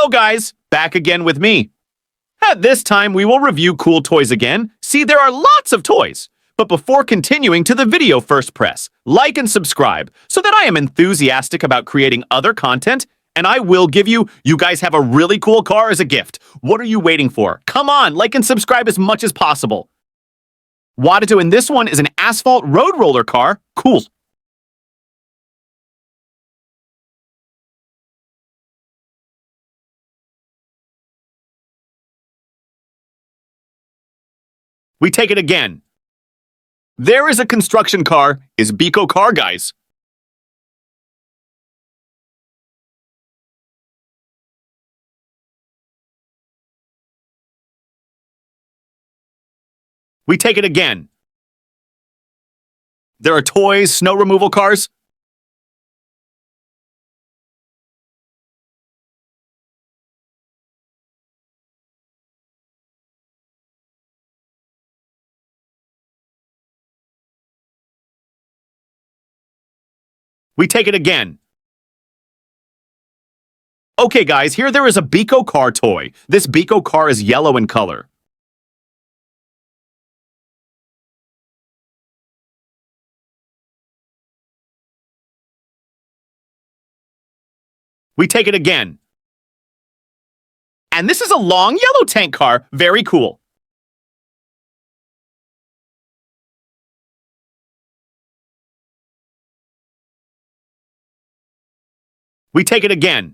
Hello guys, back again with me. At this time, we will review cool toys again. See, there are lots of toys. But before continuing to the video, first press like and subscribe so that I am enthusiastic about creating other content, and I will give you guys have a really cool car as a gift. What are you waiting for? Come on, like and subscribe as much as possible. What to do in this one is an asphalt road roller car. Cool. We take it again. There is a construction car. Is Biko car, guys. We take it again. There are toys, snow removal cars. We take it again. Okay, guys, here there is a Biko car toy. This Biko car is yellow in color. We take it again. And this is a long yellow tank car. Very cool. We take it again.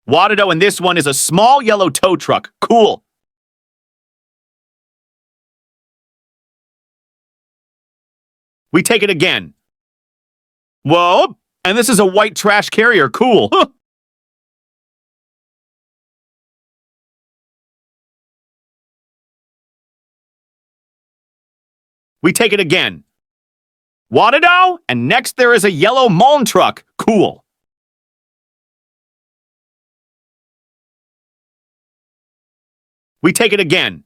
Wadado, and this one is a small yellow tow truck. Cool. We take it again. Whoa! And this is a white trash carrier. Cool. We take it again. Wadado, and next there is a yellow Mullen truck. Cool. We take it again.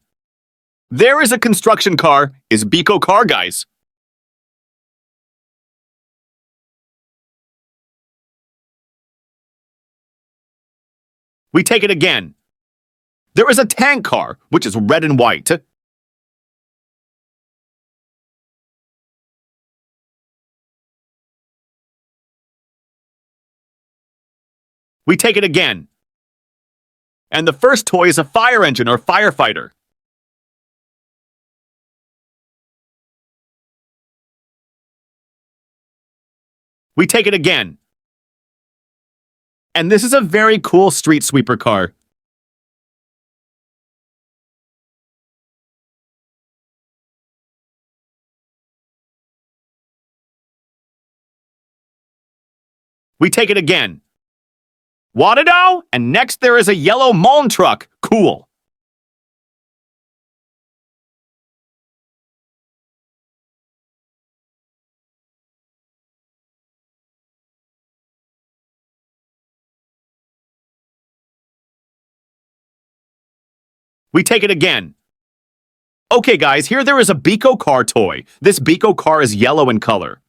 There is a construction car. Is Biko car, guys. We take it again. There is a tank car, which is red and white. We take it again. And the first toy is a fire engine or firefighter. We take it again. And this is a very cool street sweeper car. We take it again. Wadado, and next there is a yellow Mullen truck. Cool. We take it again. Okay, guys, here there is a Biko car toy. This Biko car is yellow in color.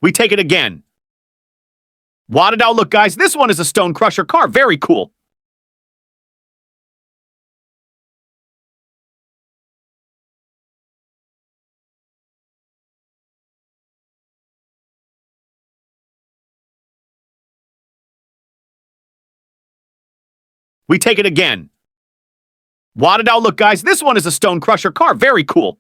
We take it again. Wadado, look, guys, this one is a stone crusher car. Very cool. We take it again. Wadado, look, guys, this one is a stone crusher car. Very cool.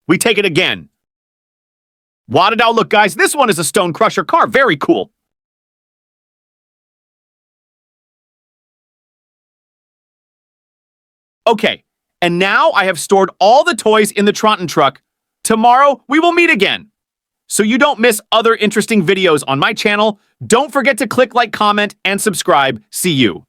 We take it again. Wadado, look, guys, this one is a stone crusher car. Very cool. Okay, and now I have stored all the toys in the Tronton truck. Tomorrow, we will meet again. So you don't miss other interesting videos on my channel, don't forget to click like, comment, and subscribe. See you.